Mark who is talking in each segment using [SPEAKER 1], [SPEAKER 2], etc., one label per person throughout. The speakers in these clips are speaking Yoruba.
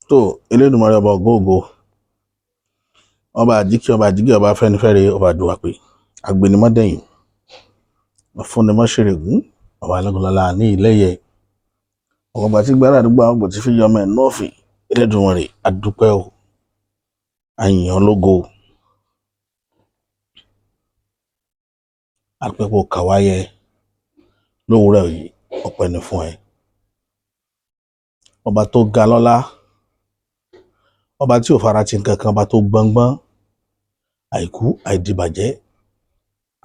[SPEAKER 1] tó Elédùmarè ọba ògóògó ọba àjíkí ọba àjíkí ọba afẹ́nifẹ́re ọba àdùwàpè àgbènímọ́dẹ̀yìn afúnimọ́ṣẹ̀rẹ̀gún ọba alágúnlọ́lá ní ìlẹ́yẹ ọba tí gbára àdúgbò àwọn ọgbọ̀n tí fi yọmọ ẹ̀ nọ́ọ̀fì Elédùmarè adúpẹ́ o àyàn lógo àpẹpọ̀ kàwáyẹ lówùúrọ̀ yìí ọpẹ́ ni fún ẹ ọba tó ga lọ́lá ọba tí ò fara ti nǹkankan ọba tó gbọngbọ́n àìkú àìdìbàjẹ́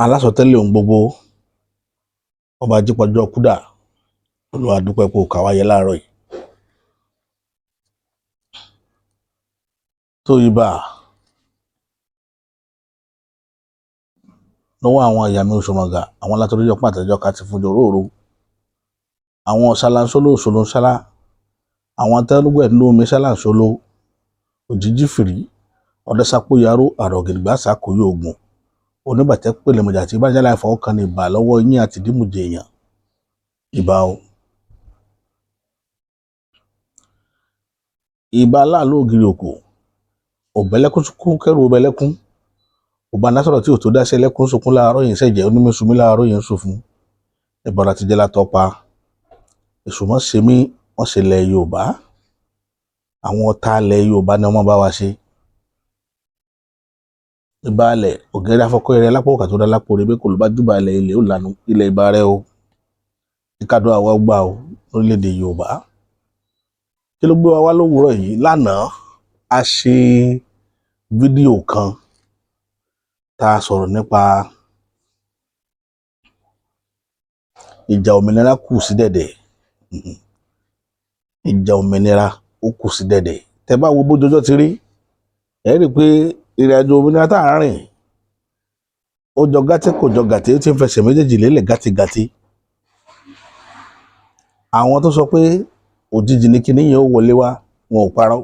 [SPEAKER 1] alásọtẹ́lẹ̀ ohun gbogbo ọba jípọjọ kúdà Olúwa dúpẹ́ pé ó kàwáyé láàárọ̀ yìí tó ibà lọ́wọ́ àwọn ìyá mi Òṣùmọ̀gà àwọn látọríjọ pàtẹjọ ká ti fúnjọ róòró àwọn ṣalanṣóló òṣòló ṣálá àwọn atẹnugbẹ ní omi ṣalanṣóló òjijì fìrí ọdẹsàpò yaró àrògìdìgbà sàkóyò ogun oníbàtẹ pèlémọjà tí bájálà ìfọwọ́kan ní ìbà lọ́wọ́ yín àti dímùjẹ èèyàn ìbà o ìbà aláàlú ògiri òkò òbẹlẹkùn sunkún kẹrù òbẹlẹkùn òbá násọ̀rọ̀ tí ò tó dáṣẹ lẹ́kùn sunkún láàárọ̀ yìí ṣẹ̀jẹ̀ onímẹ̀sùnmí láàárọ̀ yìí ń sùn fún ẹ̀bọ̀rà ti jẹ́ látọ́pa èṣùmọ́ ṣe mí wọ́n ṣe lẹ̀ Yorùbá àwọn ọ̀tá ilẹ̀ Yorùbá ni wọ́n bá wa ṣe ìbàlẹ̀ ògẹ́rẹ́ afọ́kọ́ ẹrẹ lápò òkà tó dá lápò rẹ bẹ́ẹ̀ kò ló bá júbà ilẹ̀ ilẹ̀ ó lànà ilẹ̀ ìbà rẹ o ìkádó àwa gbà o lórílẹ̀‐èdè Yorùbá kí ló gbé wa wá lówùúrọ̀ yìí lánàá a ṣe fídíò kan tá a sọ̀rọ̀ nípa ìjà òmìnira kù sí dẹ̀dẹ̀ ìjà òmìnira ó kù sí dẹ̀dẹ̀ tẹ́ bá wo bójúọjọ́ ti rí ẹ rí i pé ìrìn àjò òmìnira tá à ń rìn ó jọ gàtí kò jọ gàtí ó ti ń fẹsẹ̀ méjèèjì lélẹ̀ gàtìgàtì àwọn tó sọ pé òjijì ní kinní yẹn ó wọlé wá wọn ò parọ́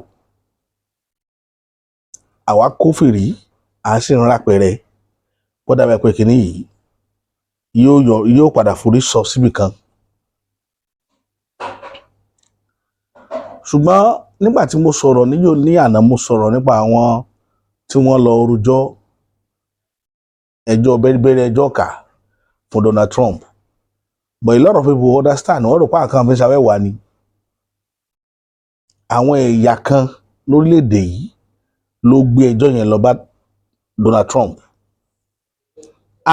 [SPEAKER 1] àwa kófìrí à ń sì ń rápẹrẹ kó dàbẹ̀ pé kinní yìí yóò padà forí sọ síbì kan ṣùgbọ́n nígbà tí mo sọ̀rọ̀ ní àná mo sọ̀rọ̀ nípa àwọn tí wọ́n lọ rújọ́ ẹjọ́ bẹ́rẹ́bẹ́rẹ́ ẹjọ́ kà fún Donald Trump but a lot of people understand wọ́n rò pé àkàn fi ṣàwẹ́wà ni àwọn ẹ̀yà kan lórílẹ̀‐èdè yìí ló gbé ẹjọ́ yẹn lọ bá Donald Trump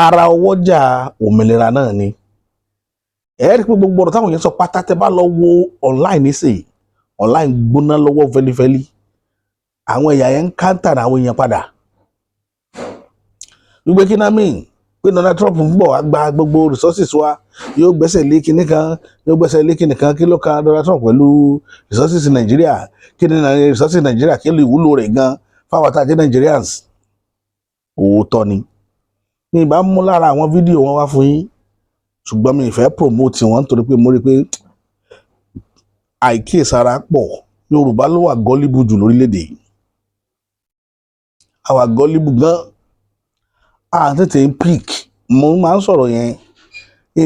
[SPEAKER 1] ara ọwọ́jà òmìnira náà ni ẹ rí i pé gbogbo ọ̀rọ̀ táwọn yẹn sọ pátá tẹ́ bá lọ wo online nísìnyí online gbóná lọ́wọ́ fẹ́lifẹ́li àwọn ẹ̀yà yẹn ń káńtà àwọn èèyàn padà wípé kí náà mìín pé Donald Trump ń bọ̀ wá gba gbogbo resources wa yóò gbẹ́sẹ̀ lé kinní kan yóò gbẹ́sẹ̀ lé kinní kan kí ló kan Donald Trump pẹ̀lú resources Nàìjíríà kí ni resources Nàìjíríà kí ló ìwúlò rẹ̀ gan fáwọn tá a jẹ́ Nigerians òótọ́ ni ní ìbá mú lára àwọn fídíò wọn wá fún yín ṣùgbọ́n mi ìfẹ́ promote wọn nítorí pé mo rí i pé àìkíyèsára pọ̀ Yorùbá ló wà gọ́líbù jù lórílẹ̀‐èdè yìí àwa gọ́líbù gan a tètè ń pick mo máa ń sọ̀rọ̀ yẹn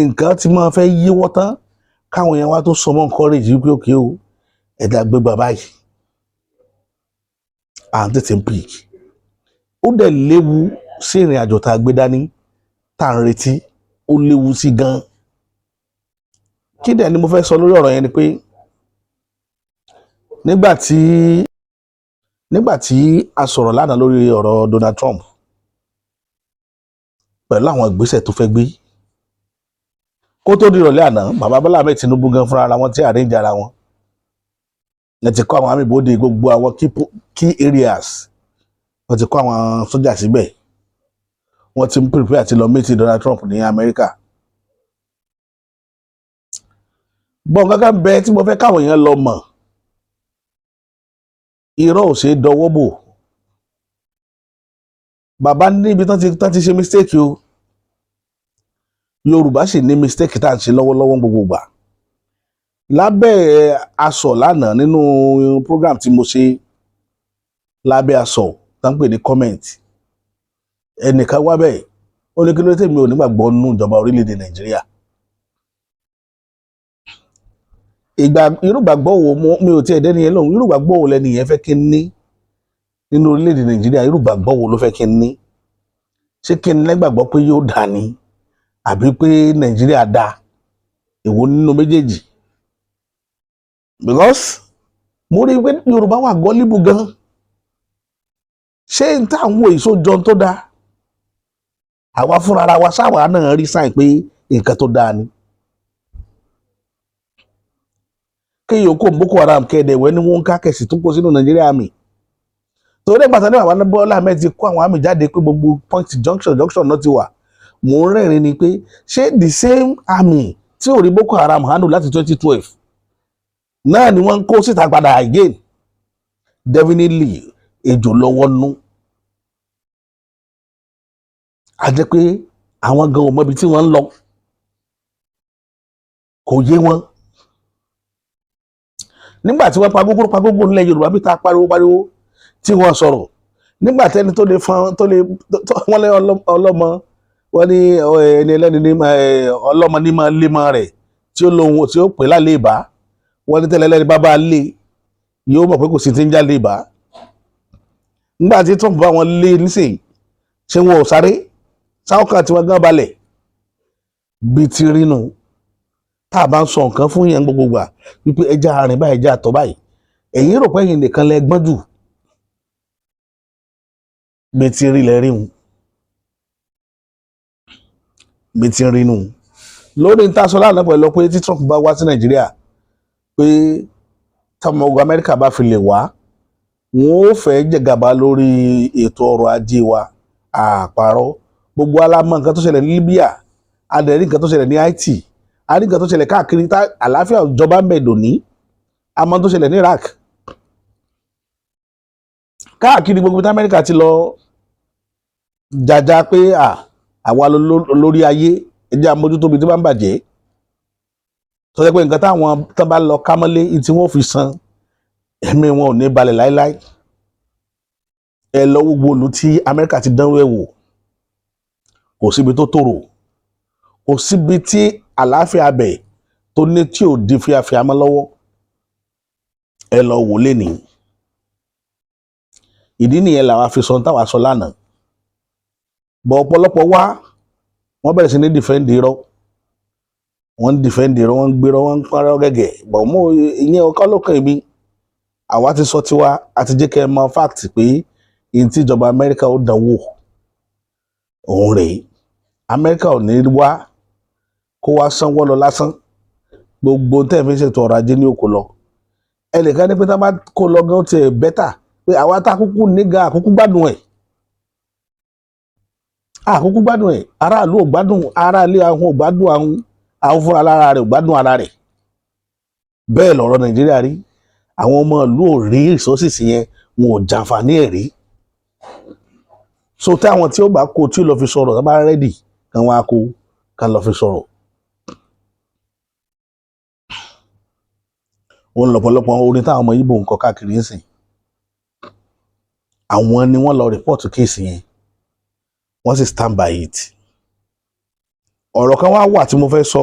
[SPEAKER 1] nǹkan tí máa fẹ́ yíwọ́ tán káwọn yẹn wá tó sọ mọ́ encourage wípé òkè o ẹ̀dá gbé bàbá yìí a tètè ń pick ó dẹ̀ léwu sí ìrìn àjò tá a gbé dání tá à ń retí ó léwu sí gan kí dẹ̀ ni mo fẹ́ sọ lórí ọ̀rọ̀ yẹn ni pé nígbà tí a sọ̀rọ̀ lánàá lórí ọ̀rọ̀ Donald Trump pẹ̀lú àwọn ìgbésẹ̀ tó fẹ́ gbé kó tó di ìrọ̀lẹ́ àná bàbá Bọ́lá Ahmed Tinubu gan fúnra ara wọn tí àríǹjẹ ara wọn ẹ ti kọ́ àwọn àmì ìbòde gbogbo àwọn key areas wọ́n ti kọ́ àwọn sójà síbẹ̀ wọ́n ti ń prepare àti lọ meet Donald Trump ní Amẹ́ríkà bọ́n gángan bẹ́ẹ̀ tí mo fẹ́ káwọn èèyàn lọ mọ̀ irọ́ ò ṣe é dọwọ́ bò bàbá níbi tán ti ṣe mistake o Yorùbá sì ní mistake tá à ń ṣe lọ́wọ́lọ́wọ́ gbogbo gbà lábẹ́ aṣọ lánàá nínú program tí mo ṣe lábẹ́ aṣọ tá ń pè ní comment ẹnìkan wá bẹ́ẹ̀ ó ní kí ló tèmi ò nígbàgbọ́ nínú ìjọba orílẹ̀-èdè Nàìjíríà irú ìgbàgbọ́ wo mi ò tiẹ̀ dẹ́ni yẹn lóhùn, irú ìgbàgbọ́ wo lẹ́ni yẹn fẹ́ kí n ní nínú orílẹ̀-èdè Nàìjíríà, irú ìgbàgbọ́ wo ló fẹ́ kí n ní? Ṣé kí n lẹ́gbàgbọ́ pé yóò dà ní àbí pé Nàìjíríà dà? Èwo nínú méjèèjì? Because mo rí i pé Yorùbá wà gọ́líbù gan. Ṣé n táwọn èso jọ tó dáa? Àwa fúnra ara wa sáwà náà rí sáìn pé nǹkan tó dáa ni. Kéèyàn kó Boko Haram kẹ́ẹ̀dẹ̀wẹ́ ní wọ́n ń ká kẹ̀sì tó kó sínú Nàìjíríà mi. Torí ẹgbàá tán ní àwọn Bọ́lá Ahmed ti kó àwọn àmì jáde pé gbogbo point junction náà ti wà. Mò ń rẹ́rìn ni pé ṣé the same army tí ò rí Boko Haram handle láti 2012 náà ni wọ́n ń kó síta padà again? Definitely ejò lọ́wọ́ nú. A jẹ́ pé àwọn gan ò mọ ibi tí wọ́n ń lọ, kò yé wọn. Nígbà tí wọ́n pagógó nílẹ̀ Yorùbá bí ta pariwo tí wọ́n sọ̀rọ̀, nígbà tẹ́ni tó lè wọ́n lé ọlọ́mọ, wọ́n ní ẹni ẹlẹ́ni ní ọlọ́mọ ní máa lé mọ́ rẹ̀ tí ó lóhun tí ó pè lálé ìbá, wọ́n ní tẹ́lẹ̀ ẹlẹ́ni bá lé yóò mọ̀ pé kò sí ti ń jálé ìbá. Nígbà tí Trump bá wọn lé nísìnyí, ṣé wọn ò sáré? Sáwọ́kà tí wọ́n gán balẹ̀ bí ti rí nù. Tá a bá ń sọ nǹkan fún yẹn gbogbo gbà wípé ẹja àrìn báyìí, ẹja àtọ̀ báyìí, ẹ̀yin rò pé ẹ̀yin nìkan lẹ gbọ́n jù? Bí ti rí lẹ rí hun, bí ti rí nù. Lórí ń tásọ lánàá pẹ̀lú pé tí Trump bá wá sí Nàìjíríà, pé táwọn ọmọ Amẹ́ríkà bá fi lè wá, wọn ò fẹ́ jẹgàba lórí ètò ọrọ̀ ajé wa. Àpárọ̀ gbogbo alámọ̀ nǹkan tó ṣẹlẹ̀ ní Libya, adẹ̀rí nǹkan tó ṣẹlẹ̀ ní Haiti, a rí nǹkan tó ṣẹlẹ̀ káàkiri, àlàáfíà ìjọba ń bẹ̀ dòní, àmọ́ tó ṣẹlẹ̀ ní Iraq, káàkiri gbogbo tí Amẹ́ríkà ti lọ jàjà pé àwa lórí ayé, ẹjẹ́ àmójútó bí tí bá ń bàjẹ́. Tó jẹ́ pé nǹkan táwọn tó bá lọ kámọ́lé tí wọ́n fi san, ẹ̀mí wọn ò ní balẹ̀ láéláé. Ẹ lọ gbogbo olú tí Amẹ́ríkà ti dánwò ẹ̀ wò, kò síbi tó tòrò, kò síbi tí àlàáfíà abẹ tó ní tí ò di fíafíà mọ́ lọ́wọ́. Ẹ lọ wò lénìí. Ìdí nìyẹn làwa fi sọ táwa sọ lánàá. Bọ̀ ọ̀pọ̀lọpọ̀ wá, wọ́n bẹ̀rẹ̀ sí ní dìfẹ́ǹdì irọ́, wọ́n ń dìfẹ́ǹdì irọ́, wọ́n ń gbérọ́, wọ́n ń parọ́ gẹ́gẹ́. Bọ̀ mú ìyẹn ọkọ lókàn èmi, àwa ti sọ tiwa, àti jẹ́ kẹ́ ẹ mọ fáàtì pé ìyẹn tí ìjọba Amẹ́ríkà ó dánwò òun rèé. Amẹ́ríkà ò ní wá kó wá sanwó lọ lásán. Gbogbo tẹ́ ẹ̀ fi ṣètò ọrọ̀ ajé ní òkú lọ. Ẹnìkan ní pé tá bá kó lọ gan tiẹ̀ bẹ́tà pé àwa tá kúkú nígà àkúkú gbádùn ẹ̀. Àkúkú gbádùn ẹ̀, aráàlú ò gbádùn, aráàlú àwọn ò gbádùn, àwọn fúnra lára rẹ̀ ò gbádùn ara rẹ̀. Bẹ́ẹ̀ lọ̀rọ̀ Nàìjíríà rí. Àwọn ọmọ ìlú ò rí resources yẹn, wọn ò jàǹfààní ẹ̀ rí. So táwọn tí ó bá kó tí ó lọ fi sọ̀rọ̀, tá bá rẹ́dì kan wá kó kan lọ fi sọ̀rọ̀. Òun lọ̀pọ̀lọpọ̀ orin táwọn ọmọ Ìgbò ń kọ káàkiri ń sìn. Àwọn ni wọ́n lọ rìpọ́ọ̀tù kéèsì yẹn, wọ́n sì stand by it. Ọ̀rọ̀ kan wá wà tí mo fẹ́ sọ,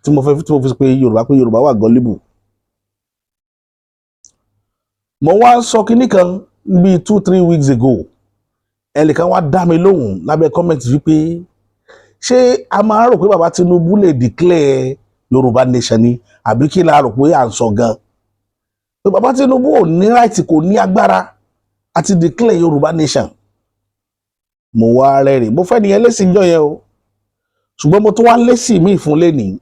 [SPEAKER 1] tí mo fi pé Yorùbá wà gọ́líbù. Mo wá sọ kinní kan bíi 2-3 weeks ago. Ẹnìkan wá dá mi lóhùn lábẹ́ kọ́mẹ̀ntì wípé ṣé a máa rò pé bàbá Tinubu lè declare Yorùbá nation ni, àbí kí la rò pé à ń sọ gan? Pé bàbá Tinubu ò ní right, kò ní agbára àti declare Yorùbá nation. Mo wá rẹ́rìn, mo fẹ́ nìyẹn lésì jọ yẹn o, ṣùgbọ́n mo tún wá lésì míì fún lénìí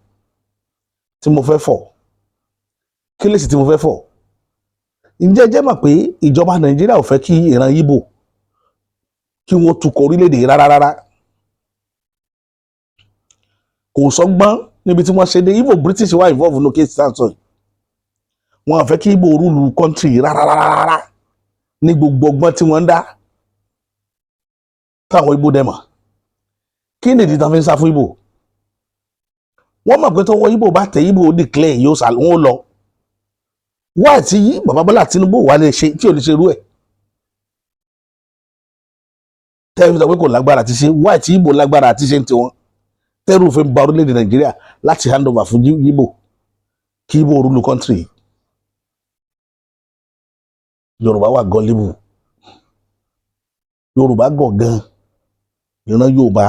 [SPEAKER 1] tí mo fẹ́ fọ̀. Kí lésì tí mo fẹ́ fọ̀? Ǹjẹ́ jẹ́ mọ̀ pé ìjọba Nàìjíríà ò fẹ́ kí ìran Ìgbò kí wọ́n tukọ̀ orílẹ̀-èdè rárá. Kò sọgbọ́n níbi tí wọ́n ṣe dé. Ìgbò British wà involve no case sanction. Wọ́n fẹ́ kí Ìgbò rúlu country rárá ní gbogbo ọgbọ́n tí wọ́n ń dá. Táwọn Ìgbò dẹ̀ mọ̀. Kí nìdí tán fi ń sá fún Ìgbò? Wọ́n mọ̀ pé tọwọ́ Ìgbò bá tẹ Ìgbò declare yóò sá wọn lọ. Wá tí bàbá Bọ́lá Tinubu wà lè ṣe tí ò lè ṣe irú ẹ̀. Tẹ́lifí sọ pé kò lágbára àti ṣe, wá tí Ìgbò lágbára àti ṣe ń tiwọn. Tẹ́rù fi ń ba orílẹ̀-èdè Nàìjíríà láti hand over fún Ìgbò. kí Ìgbò rúlu country. Yorùbá wà gullible. Yorùbá gọ̀ gan. Ìran Yorùbá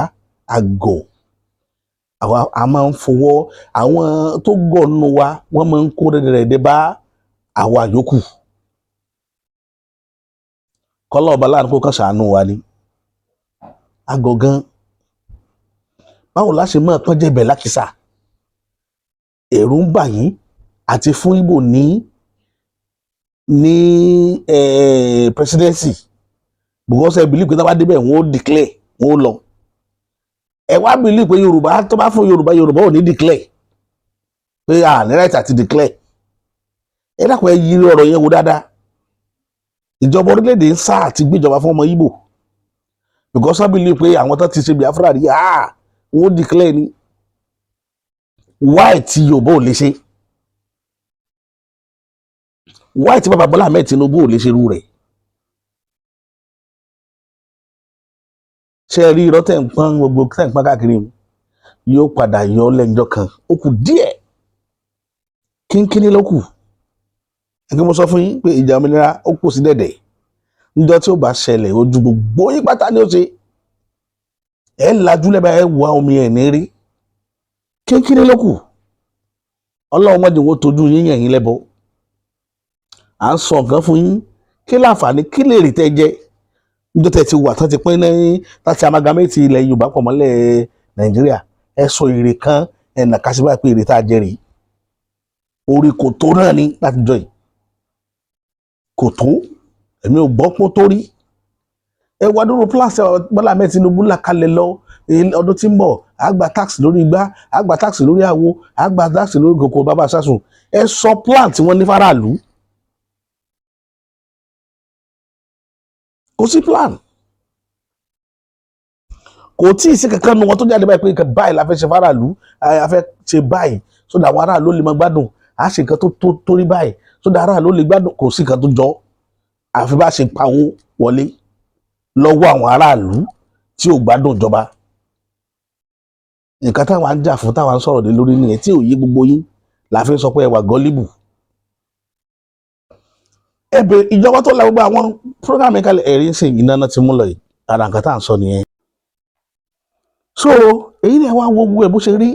[SPEAKER 1] àgọ̀. A máa ń fọwọ́ àwọn tó gọ̀ nù wa wọ́n máa ń kó rẹ̀dẹ̀rẹ̀dẹ̀ bá àwa yòókù. Kọ́lọ́ ọba láàánú kó kàn ṣàánú wa ni. Àgọ̀ gan. Báwo la ṣe máa pọ́n jẹ̀bẹ̀ lákìsà? Ẹ̀rù ń bà yín àti fún Ìgbò ní presidency because ẹ believe pé tá bá débẹ̀ wọ́n ó declare wọ́n ó lọ. Ẹ wá believe pé Yorùbá tó bá fún Yorùbá ò ní declare pé ní right àti declare. Ẹ dákun ẹ yiri ọ̀rọ̀ yẹn wò dáadáa. Ìjọba orílẹ̀-èdè ń sá àti gbéjọba fún ọmọ Ìgbò because wọ́n believe pé àwọn tó ti ṣe Biafra rí wọ́n ó declare ni. Why tí Yorùbá ò lè ṣe? Why tí bàbá Bọ́lá Ahmed Tinubu ò lè ṣe irú rẹ̀? Ṣé rí irọ́ tẹ̀ ń pọ́n gbogbo tẹ̀ ń pọ́n káàkiri yóò padà yọ lẹ́njọ́ kan. Ó kù díẹ̀ kínkínní ló kù. Ẹgbẹ́ mo sọ fún yín pé ìjà òmìnira ó kù sí dẹ̀dẹ̀. Níjọ́ tí ó bá ṣẹlẹ̀ ojú gbogbo yín pátá ni ó ṣe. Ẹ lajú lẹ́bàá ẹ wá omi ẹ̀ ní rí. Kínkínní ló kù. Ọlọ́run mọ́jú wo tójú yín yẹn yín lẹ́bọ. À ń sọ nǹkan fún yín kí láǹfààní kí lè rí tẹ́ jẹ́. Níjọ́ tẹ́ ti wà tán ti pín ní láti amalgamate ilẹ̀ Yorùbá pọ̀ mọ́lẹ̀ Nàìjíríà. Ẹ sọ èrè kan ẹ̀nà kásíbà pé èrè tá a jẹ rèé. Orí kò tó náà ni láti jọ yìí. Kò tó. Èmi ò gbọ́ pọ́ tó rí. Ẹ wá dúró plus Bọ́lá Ahmed Tinubu là kalẹ̀ lọ ọdún tí ń bọ̀. A gba tax lórí igbá, a gba tax lórí àwo, a gba tax lórí kòkó bàbá sásùn. Ẹ sọ plan tí wọ́n ní faraàlú. Kò sí plan. Kò tí ì sí kankan nu wọn tó jáde báyìí pé nǹkan báyìí la fẹ́ ṣe faraàlú, a fẹ́ ṣe báyìí sódà àwọn aráàlú lè máa gbádùn, a ṣe nǹkan tó rí báyìí sódà aráàlú lè gbádùn. Kò sí nǹkan tó jọ. Àfi bá ṣe pawó wọlé lọ́wọ́ àwọn aráàlú tí ò gbádùn ìjọba. Nǹkan táwọn á jà fún táwọn á sọ̀rọ̀ lé lórí nìyẹn tí ò yé gbogbo yín la fi sọ pé ẹ wà gullible. Ẹbẹ ìjọba tó la gbogbo àwọn program kalẹ̀ ẹ̀rí ń sìn iná náà ti mú lọ yìí. Ara nǹkan tá à ń sọ nìyẹn. So èyí ni àwọn gbogbo ẹ̀ bó ṣe rí.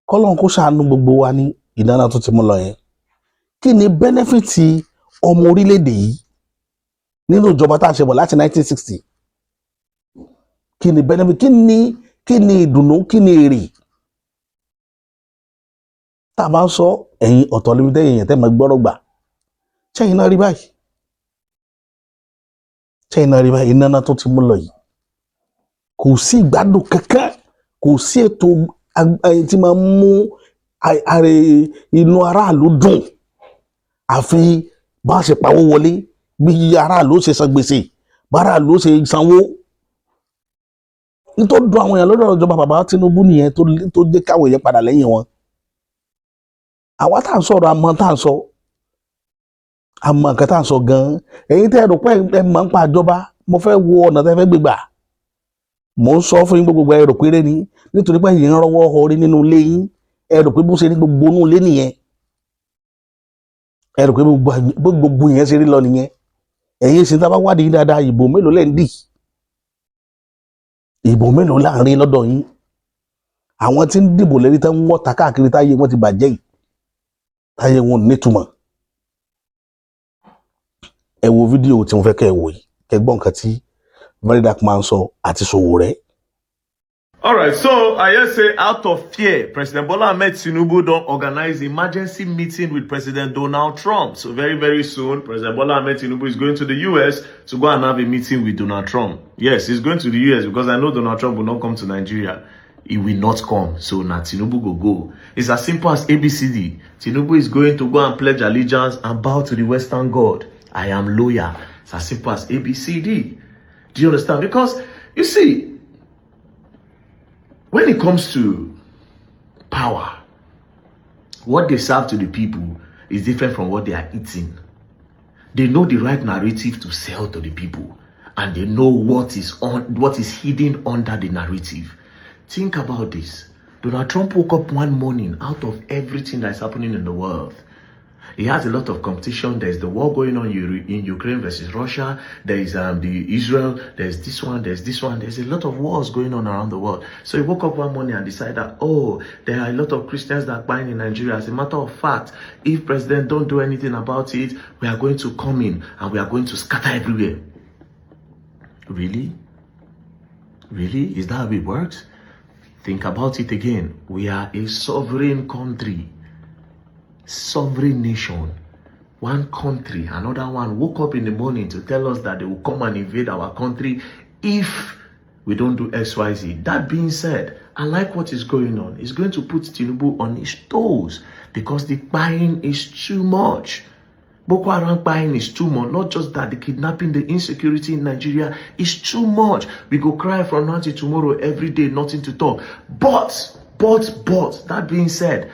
[SPEAKER 1] Kọ́lọ́n kó ṣàánú gbogbo wa ní iná náà tó ti mú lọ yẹn. Kí ni benefit ọmọ orílẹ̀-èdè yìí nínú ìjọba tá a ṣe bọ̀ láti 1960? Kí ni benefit? Kí ni ìdùnnú? Kí ni èrè? Tá a máa ń sọ ẹ̀yin ọ̀tọ̀ lórí tẹ́yìn tẹ́ máa gbọ́rọ̀ gbà. Ṣẹ́yìn náà rí báyìí. Ṣẹ́yìn náà rí báyìí iná náà tó ti mú lọ yìí. Kò sí ìgbádùn kankan. Kò sí ètò tí máa ń mú inú aráàlú dùn. Àfi bá ṣe pawó wọlé bí aráàlú ṣe san gbèsè bá aráàlú ṣe sanwó. Nítorí dùn àwọn èèyàn lọ́dọ̀ ìjọba bàbá Tinubu nìyẹn tó dé káwọn èèyàn padà lẹ́yìn wọn. Àwa tá à ń sọ̀rọ̀ àmọ́ tá à ń sọ. Àmọ́ nǹkan tá à ń sọ gan-an. Ẹ̀yin tẹ́ ẹ rò pé ẹ máa ń pa ìjọba. Mo fẹ́ wo ọ̀nà tẹ́ fẹ́ gbé gbà. Mo ń sọ fún yín gbogbo ẹ rò pé eré ni nítorí pé ẹ̀yin ń rọwọ́ ọrí nínú ilé yín. Ẹ rò pé bó ṣe ní gbogbo inú ilé nìyẹn. Ẹ rò pé gbogbo yẹn ṣe rí lọ nìyẹn. Ẹ̀yin sì ń tá bá wádìí dáadáa ìbò mélòó lẹ́ ń dì. Ìbò mélòó là ń rí lọ́dọ̀ yín. Àwọn tí ń dìbò lérí tán ń wọ́ta káàkiri táyé wọn ti bàjẹ́ yìí. Táyé wọn ò nítumọ̀. Ẹ wo fídíò tí mo fẹ́ kẹ́ ẹ wò yìí. Kẹ́ gbọ́ nǹkan tí Very Dark Man sọ àti Sowore.
[SPEAKER 2] All right, so I just say out of fear, President Bola Ahmed Tinubu don't organize emergency meeting with President Donald Trump. So very, very soon, President Bola Ahmed Tinubu is going to the US to go and have a meeting with Donald Trump. Yes, he's going to the US because I know Donald Trump will not come to Nigeria. He will not come. So now Tinubu go. It's as simple as ABCD. Tinubu is going to go and pledge allegiance and bow to the Western God. I am loyal. It's as simple as ABCD. Do you understand? Because, you see, when it comes to power, what they serve to the people is different from what they are eating. They know the right narrative to sell to the people, and they know what is hidden under the narrative. Think about this. Donald Trump woke up one morning out of everything that's happening in the world. He has a lot of competition. There's the war going on in Ukraine versus Russia. There is the Israel. There's this one. There's this one. There's a lot of wars going on around the world. So he woke up one morning and decided that, oh, there are a lot of Christians that are buying in Nigeria. As a matter of fact, if president don't do anything about it, we are going to come in and we are going to scatter everywhere. Really? Really? Is that how it works? Think about it again. We are a sovereign country. Sovereign nation. One country, another one woke up in the morning to tell us that they will come and invade our country if we don't do XYZ. That being said, I like what is going on. It's going to put Tinubu on his toes because the buying is too much. Boko Haram buying is too much. Not just that, the kidnapping, the insecurity in Nigeria is too much. We go cry from now till tomorrow every day, nothing to talk. But, that being said,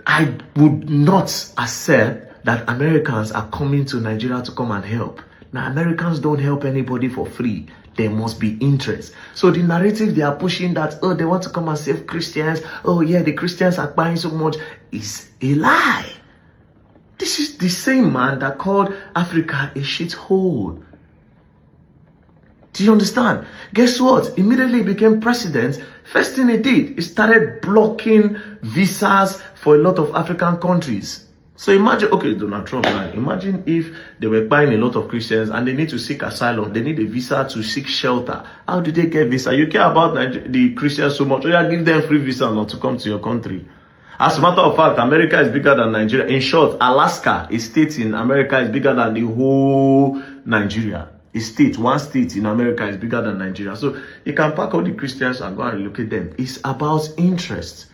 [SPEAKER 2] I would not accept that Americans are coming to Nigeria to come and help. Now, Americans don't help anybody for free. There must be interest. So the narrative they are pushing that, oh, they want to come and save Christians. Oh, yeah, the Christians are buying so much is a lie. This is the same man that called Africa a shithole. Do you understand? Guess what? Immediately he became president. First thing he did, he started blocking visas for a lot of African countries. So imagine, okay, Donald Trump, man, imagine if they were buying a lot of Christians and they need to seek asylum. They need a visa to seek shelter. How do they get visa? You care about the Christians so much. Oh, yeah, give them free visa not to come to your country. As a matter of fact, America is bigger than Nigeria. In short, Alaska, a state in America, is bigger than the whole Nigeria. A state, one state in America is bigger than Nigeria. So you can pack all the Christians and go and look at them. It's about interest.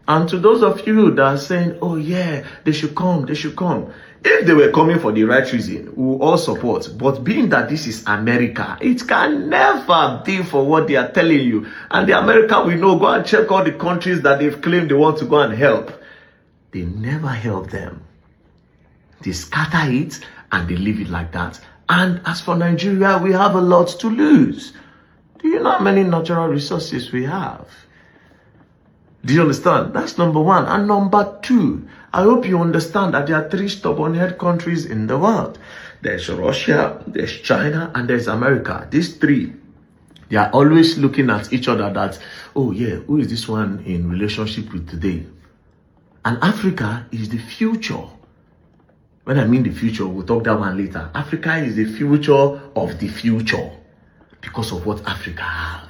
[SPEAKER 2] And to those of you that are saying, oh yeah, they should come, they should come. If they were coming for the right reason, we will all support. But being that this is America, it can never be for what they are telling you. And the America we know, go and check all the countries that they've claimed they want to go and help. They never help them. They scatter it and they leave it like that. And as for Nigeria, we have a lot to lose. Do you know how many natural resources we have? Do you understand? That's number one. And number two, I hope you understand that there are three stubborn-head countries in the world. There's Russia, there's China, and there's America. These three, they are always looking at each other that, oh yeah, who is this one in relationship with today? And Africa is the future. When I mean the future, we'll talk that one later. Africa is the future of the future because of what Africa have.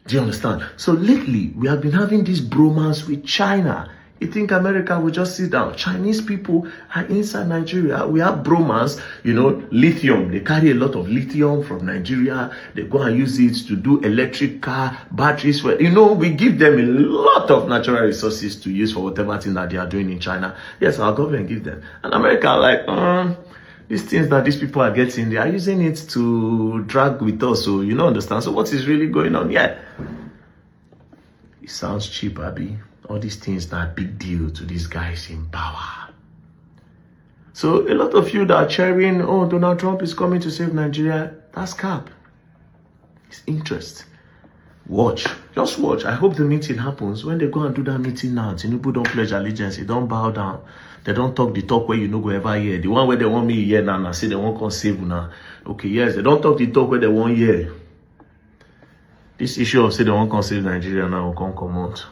[SPEAKER 2] Do you understand? So lately, we have been having this bromance with China. You think America will just sit down? Chinese people are inside Nigeria. We have bromance, you know, lithium. They carry a lot of lithium from Nigeria. They go and use it to do electric car, batteries. You know, we give them a lot of natural resources to use for whatever thing that they are doing in China. Yes, our government gives them. And America are like, these things that these people are getting, they are using it to drag with us. So, you don't understand. So what is really going on? Yeah. It sounds cheap, Abby. All these things are a big deal to these guys in power. So a lot of you that are cheering, oh, Donald Trump is coming to save Nigeria, that's cap. It's interest. Watch. Just watch. I hope the meeting happens. When they go and do that meeting now, Tinubu don't pledge allegiance. They don't bow down. They don't talk the talk where you know go ever hear. The one where they want me hear now, and say they won't come save now. Okay, yes, they don't talk the talk where they want hear. This issue of say they won't come save Nigeria now will come out.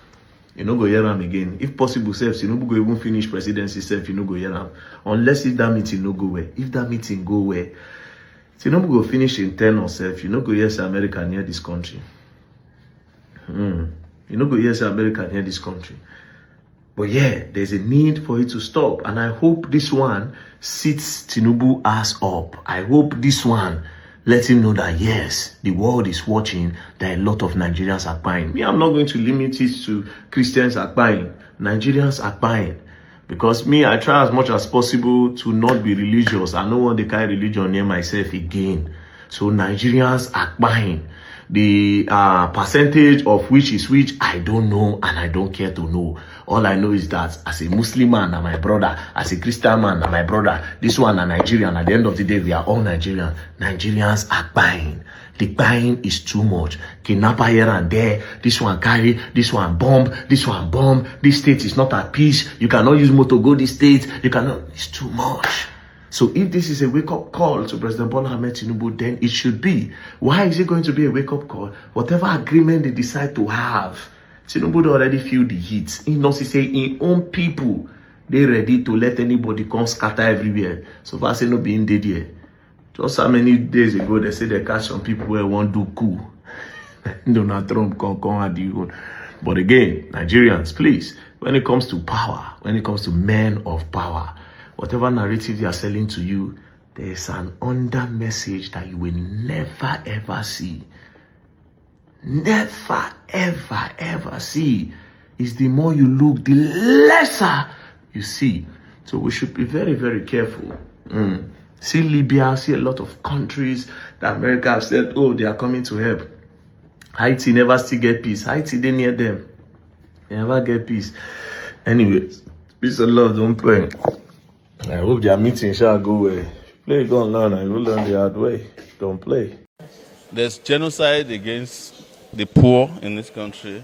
[SPEAKER 2] You know go hear them again. If possible, self, you know go even finish presidency self, you know go hear them. Unless if that meeting no go where. If that meeting go where, you know go finish in 10 or self, you know go hear say America near this country. You know go hear say America near this country. But yeah, there's a need for it to stop. And I hope this one sits Tinubu ass up. I hope this one let him know that yes, the world is watching, that a lot of Nigerians are buying. Me, I'm not going to limit it to Christians are buying. Nigerians are buying. Because me, I try as much as possible to not be religious. I don't want to carry religion near myself again. So Nigerians are buying. The percentage of which is which, I don't know and I don't care to know. All I know is that as a Muslim man and my brother, as a Christian man and my brother, this one are Nigerian. At the end of the day, we are all Nigerian. Nigerians are buying. The buying is too much. Kidnapper here and there. This one carry, this one bomb, this one bomb. This state is not at peace. You cannot use motor go this state. You cannot. It's too much. So if this is a wake-up call to President Bola Ahmed Tinubu, then it should be. Why is it going to be a wake-up call? Whatever agreement they decide to have, Tinubu already feel the heat. He knows he say in own people, they ready to let anybody come scatter everywhere. So far, say no being dead here. Just how many days ago, they say they catch some people who want to do coup. Donald Trump come at you. But again, Nigerians, please, when it comes to power, when it comes to men of power, whatever narrative they are selling to you, there is an under message that you will never ever see. Never ever ever see. Is the more you look, the lesser you see. So we should be very, very careful. See Libya, see a lot of countries that America have said, oh, they are coming to help. Haiti never still get peace. Haiti, they near them. They never get peace. Anyways, peace and love, don't play. I hope their meeting shall go well. Play, go and learn. I will learn the hard way. Don't play.
[SPEAKER 3] There's genocide against the poor in this country.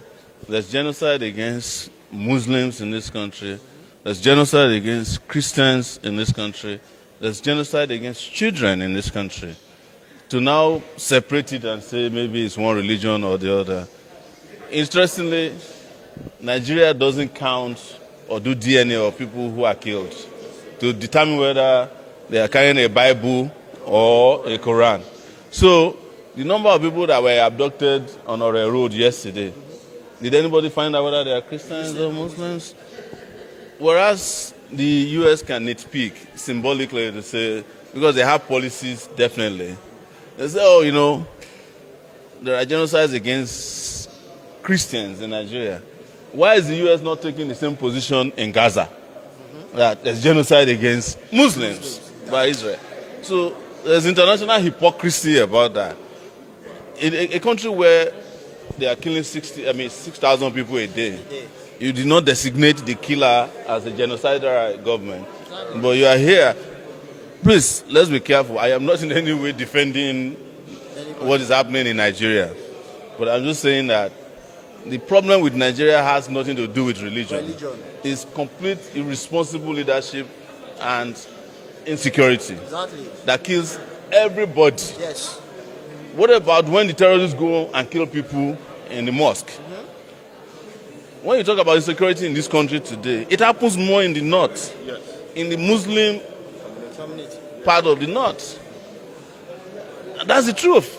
[SPEAKER 3] There's genocide against Muslims in this country. There's genocide against Christians in this country. There's genocide against children in this country. To now separate it and say maybe it's one religion or the other. Interestingly, Nigeria doesn't count or do DNA of people who are killed to determine whether they are carrying a Bible or a Quran. So, the number of people that were abducted on our road yesterday, did anybody find out whether they are Christians or Muslims? Whereas the U.S. can nitpick symbolically to say, because they have policies, definitely. They say, oh, you know, there are genocides against Christians in Nigeria. Why is the U.S. not taking the same position in Gaza? That there's genocide against Muslims by Israel. So there's international hypocrisy about that. In a country where they are killing 6,000 people a day, you did not designate the killer as a genocidal government. But you are here. Please, let's be careful. I am not in any way defending what is happening in Nigeria. But I'm just saying that the problem with Nigeria has nothing to do with religion. It's complete irresponsible leadership and insecurity that kills everybody.
[SPEAKER 4] Yes.
[SPEAKER 3] What about when the terrorists go and kill people in the mosque? When you talk about insecurity in this country today, it happens more in the north, in the Muslim part of the north. That's the truth.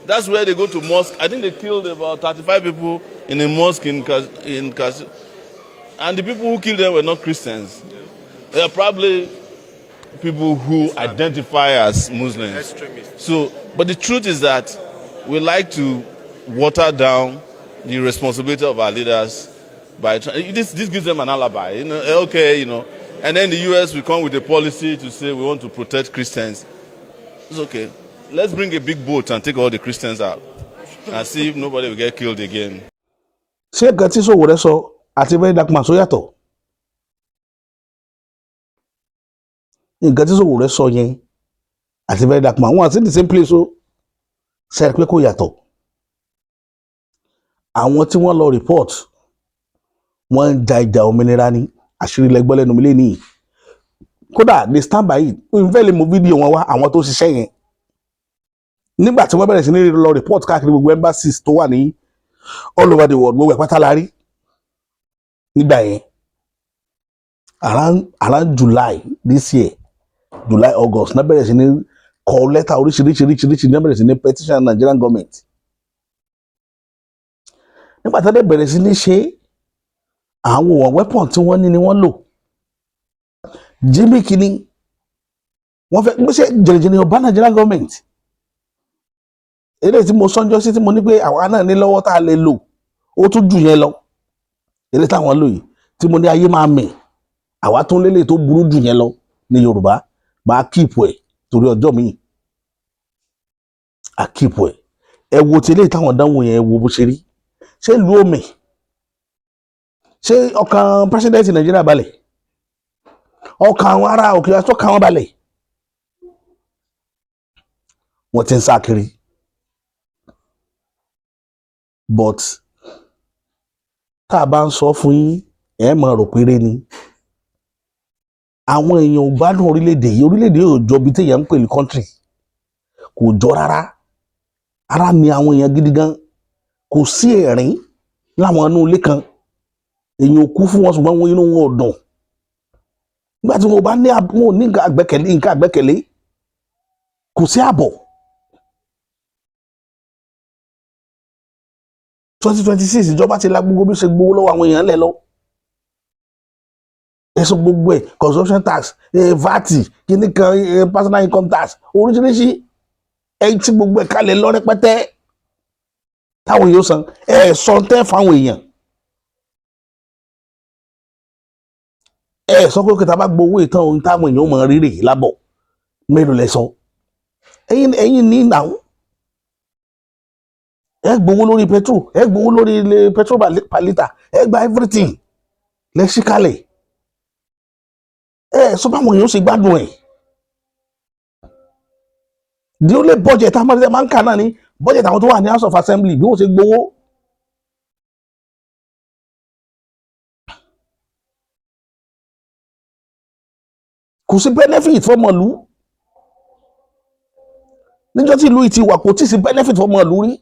[SPEAKER 3] That's where they go to mosque. I think they killed about 35 people in a mosque in Kaz. And the people who killed them were not Christians. They are probably people who identify as Muslims.
[SPEAKER 4] Extremists.
[SPEAKER 3] So, but the truth is that we like to water down the responsibility of our leaders by this gives them an alibi. You know, okay, you know. And then the US will come with a policy to say we want to protect Christians. It's okay. Let's bring a big boat and take all the Christians out and see if nobody will get killed again.
[SPEAKER 1] ṣé nǹkan tí Sowore sọ àti Very Dark Man sọ yàtọ̀? Nǹkan tí Sowore sọ yẹn àti Very Dark Man wọn àti the same place o ṣe pé kò yàtọ̀. Àwọn tí wọ́n lọ report wọ́n ń ja ìjà òmìnira ní àṣírí lẹ́gbọ́ lẹ́nu mi lénìí. Kódà they stand by it. Ìfẹ́ lè mú fídíò wọn wá àwọn tó ṣiṣẹ́ yẹn. Nígbà tí wọ́n bẹ̀rẹ̀ sí ní lọ report káàkiri gbogbo embassies tó wà ní all over the world, gbogbo ẹ̀ pátá la rí nígbà yẹn around July this year, July August náà bẹ̀rẹ̀ sí ní kọ lẹ́tà oríṣiríṣi náà bẹ̀rẹ̀ sí ní petition Nigerian government. Nígbà tí wọ́n bẹ̀rẹ̀ sí ní ṣe àwọn weapon tí wọ́n ní ni wọ́n lò. Jimmy Kini wọ́n fẹ́ gbéṣẹ́ jẹ̀rẹ̀jẹ̀rẹ̀ ọba Nigerian government. Eléyìí tí mo sọ́njọ́ sí tí mo ní pé àwa náà ní lọ́wọ́ tá a lè lò ó tún jù yẹn lọ. Eléyìí táwọn lò yìí tí mo ní ayé máa mì àwa tún lélẹ̀ tó burú jù yẹn lọ ní Yorùbá bá kíìpù ẹ̀ torí ọjọ́ mi à kíìpù ẹ̀. Ẹ wo ti eléyìí táwọn dánwò yẹn wo bó ṣe rí. Ṣé ìlú omi? Ṣé ọkàn president Nàìjíríà balẹ̀? Ọkàn àwọn ará òkè àtọ́kàn wọn balẹ̀? Wọ́n ti ń sá kiri. but tá a bá ń sọ fún yín ẹ máa rò péré ni àwọn èèyàn ò gbádùn orílẹ̀-èdè yìí ò jọ bí téèyàn ń pè ní country kò jọ rárá ara ni àwọn èèyàn gidi gan kò sí ẹ̀rín láwọn inú ilé kan èèyàn ò kú fún wọn ṣùgbọ́n wọn inú wọn ò dùn nígbà tí wọn bá ní wọn ò ní nǹkan àgbẹ́kẹ̀lé kò sí ààbọ̀ 2026 ìjọba ti la gbogbo bí ṣe gbowó lọ́wọ́ àwọn èèyàn lẹ̀ lọ ẹ̀sùn gbogbo ẹ̀ consumption tax VAT kíní kan personal income tax oríṣiríṣi ẹ̀yìn tí gbogbo ẹ̀ kalẹ̀ lọ rẹpẹtẹ táwọn èèyàn san sọ tẹ́ fáwọn èèyàn sọ pé kí ta bá gbowó ìtàn ohun táwọn èèyàn mọ̀ rírì lábọ̀ mélòó lẹ sọ ẹ̀yin ní ìnáwó gbowó lórí petrol gbowó lórí petrol per litre gba everything lẹ ṣí kalẹ̀ sọ báwọn èèyàn ṣe gbádùn ẹ̀ the only budget àwọn ọmọdé máa ń kà náà ni budget àwọn tó wà ní House of Assembly bí wọ́n ṣe gbowó kò sí benefit fọmọlú níjọ́ tí ìlú yìí ti wà kò tí sí benefit fọmọlú rí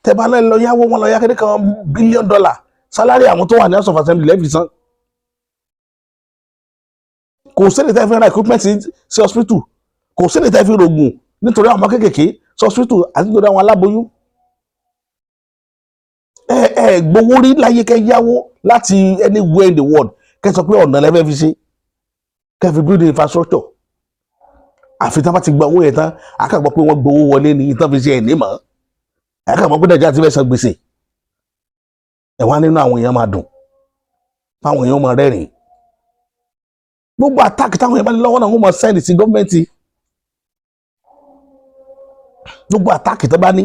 [SPEAKER 1] tẹ́bá náà lọ yáwó wọn lọ yá kéde kan $1 billion sálárì àwọn tó wà ní House of Assembly lẹ́fì san kò sí ní tẹ́ fi ra equipment sí hospital kò sí ní tẹ́ fi rògùn nítorí àwọn ọmọ kéékèèké sí hospital àti nítorí àwọn aláboyún gbowó rí láyé kẹ́ yáwó láti anywhere in the world kẹ́ sọ pé ọ̀nà lẹ́fẹ́ fi ṣe kẹ́ fi build infrastructure àfi tí wọ́n bá ti gba owó yẹn tán àkàgbọ́ pé wọ́n gbowó wọlé ní ìtàn fi ṣe ẹ̀ ní mọ́ àkàgbọ́ pé Nàìjíríà ti fẹ́ san gbèsè ẹ̀wọ̀n nínú àwọn èèyàn máa dùn àwọn èèyàn máa rẹ́rìn gbogbo attack táwọn èèyàn bá ní lọ́wọ́ náà wọ́n máa send sí gọ́ọ̀mẹ̀ntì gbogbo attack tó bá ní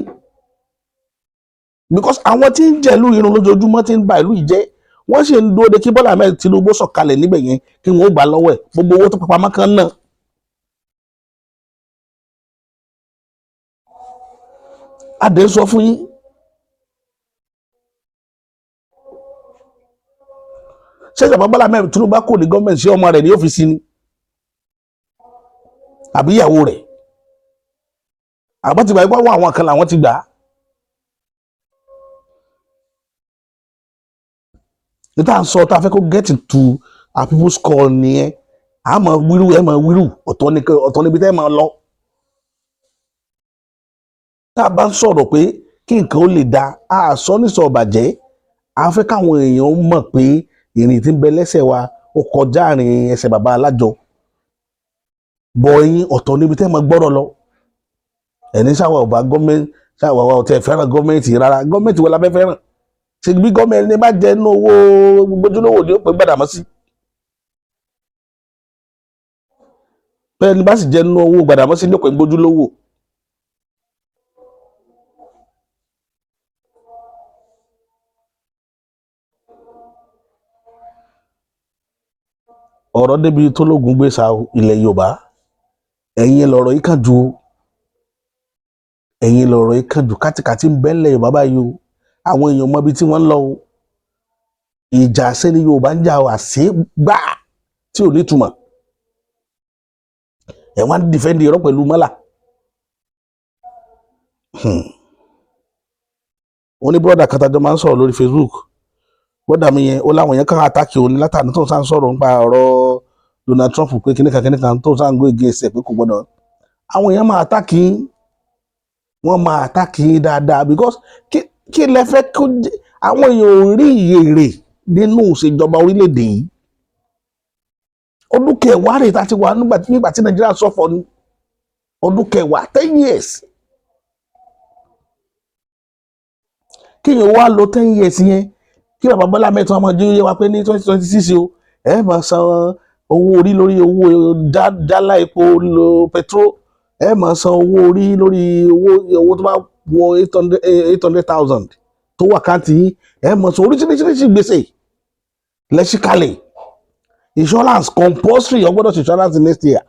[SPEAKER 1] because àwọn tí ń jẹ ìlú irun lójoojúmọ́ tí ń ba ìlú yìí jẹ́ wọ́n sì ń dúró de kí Bọ́lá Ahmed Tinubu sọ̀kalẹ̀ níbẹ̀ yẹn kí wọ́n ó gbà lọ́wọ́ ẹ̀ gbogbo owó tó pamọ́ kan náà adé sọ fún yín ṣé ìjọba Bọ́lá Ahmed Tinubu bá kò ní gọ́ọ̀mẹ̀ntì sí ọmọ rẹ̀ ní ọ́fíìsì ni àbí ìyàwó rẹ̀ àbọ̀ ti gbà ipá wọn àwọn kan làwọn ti gbà á níta sọ tá a fẹ́ kó get to our people's call nìyẹn àmọ́ wíru ẹ̀ mọ̀ wíru ọ̀tọ̀ níbi tẹ́ ẹ̀ máa lọ tá a bá ń sọ̀rọ̀ pé kí nǹkan ó lè da a sọ nísọ ọ̀bàjẹ́ a fẹ́ káwọn èèyàn mọ̀ pé ìrìn tí ń bẹ lẹ́sẹ̀ wa ó kọjá àrìn ẹsẹ̀ bàbá alájọ bọ̀ ẹ̀yin ọ̀tọ̀ níbi tẹ́ ẹ̀ máa gbọ́rọ̀ lọ ẹni sáwà ọba gọ́ọ̀mẹ̀ntì sáwà ọ̀tẹ̀ fẹ́ràn gọ́ọ̀mẹ̀ntì rárá gọ́ọ̀mẹ̀ntì wọlé abẹ́ fẹ́ràn ṣe bí gọ́ọ̀mẹ̀ntì ní bá jẹ́ inú owó gbójúlówó ni ó pè Gbàdàmọ́sí bẹ́ẹ̀ ni bá sì jẹ́ inú owó Gbàdàmọ́sí ni ó pè gbójúlówó ọ̀rọ̀ débi tó lógun gbé sa ilẹ̀ Yorùbá ẹ̀yin lọ̀rọ̀ yìí kàn ju kátikàtí ń bẹ́lẹ̀ Yorùbá báyìí o àwọn èèyàn mọ ibi tí wọ́n ń lọ o ìjà sẹ́ni Yorùbá ń jà àṣẹ gbà tí ò ní túmọ̀ ẹ̀ wọ́n á dìfẹ́ǹdì irọ́ pẹ̀lú mọ́là ó ní bọ́dà katajọ́ máa ń sọ̀rọ̀ lórí Facebook bọ́dà mi yẹn ó láwọn yẹn kàn àtàkì òní látàrí tó ń sá ń sọ̀rọ̀ nípa ọ̀rọ̀ Donald Trump pé kíníkan tó ń sá ń gbé ẹsẹ̀ pé kò gbọ́dọ̀ àwọn èèyàn máa àtàkì wọ́n máa àtàkì dáadáa because kí lẹ fẹ́ kó àwọn èèyàn ò rí èrè nínú ìṣèjọba orílẹ̀-èdè yìí ọdún kẹwàá rèé tá a ti wà nígbà tí Nàìjíríà sọ̀fọ̀ ní ọdún kẹwàá 10 years kíyàn wá lo 10 years yẹn kí bàbá Bọ́lá Ahmed ọmọ jẹ́ wá pé ní 2026 o ẹ máa san owó orí lórí owó jálá epo lo petrol ẹ máa san owó orí lórí owó tó bá wọ 800,000 tó wà káàtì ẹ máa san oríṣiríṣi gbèsè lẹ́sìkalẹ̀ insurance compulsory o gbọ́dọ̀ ṣe insurance next year.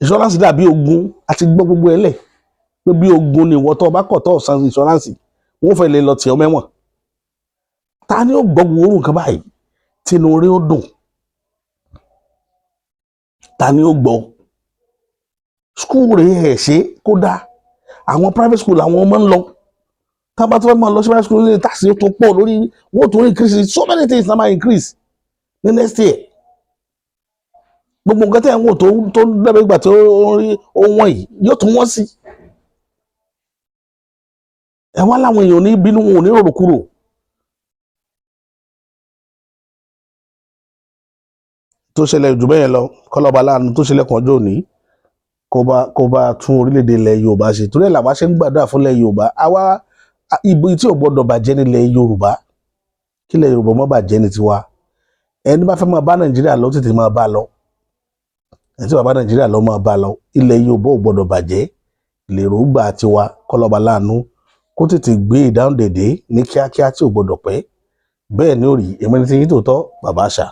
[SPEAKER 1] Insurance dàbí ogun àti gbọ́ gbogbo ẹlẹ̀ pé bí ogun ni ìwọ tó bá kọ̀ tó san insurance wọ́n fẹ́ lè lọ tì ọ́ mẹ́wọ̀n. Ta ni ó gbọ́ gbogbo nǹkan báyìí tínú orí ó dùn? Ta ni ó gbọ́? School rẹ̀ ẹ̀ ṣe kó dáa. Àwọn private school àwọn ọmọ ń lọ. Tá bá tó fẹ́ máa lọ sí private school ní tax tó pọ̀ lórí wọ́n tó increase so many things na máa increase ní next year. Gbogbo nǹkan tẹ́ ń wò tó dábẹ́ ìgbà tó rí ohun yìí yóò tún wọ́n sí. Ẹ wá láwọn èèyàn ní bínú wọn ò ní rorò kúrò. Tó ṣẹlẹ̀ jù bẹ́ẹ̀ lọ kọ́lọ́ba láàánú tó ṣẹlẹ̀ kan ọjọ́ òní kó bá tún orílẹ̀-èdè ilẹ̀ Yorùbá ṣe. Torí ẹ̀ làwa ṣe ń gbàdúrà fún ilẹ̀ Yorùbá. Àwa ibi tí ò gbọdọ̀ bàjẹ́ nílẹ̀ Yorùbá kí ilẹ̀ Yorùbá má bàjẹ́ ní tiwa. Ẹni bá fẹ́ máa bá Nàìjíríà lọ tètè máa bá lọ. Ẹni tí bá Nàìjíríà lọ máa bá lọ. Ilẹ̀ Yorùbá ò gbọdọ̀ bàjẹ́. Ìlérògbà tiwa kọ́lọ́ba láàánú kó tètè gbé ìdáhùn dèdè ní kíákíá tí ò gbọdọ̀ pẹ́. Bẹ́ẹ̀ ni ó rí èmi ní ti yín tòótọ́ bàbá àṣà.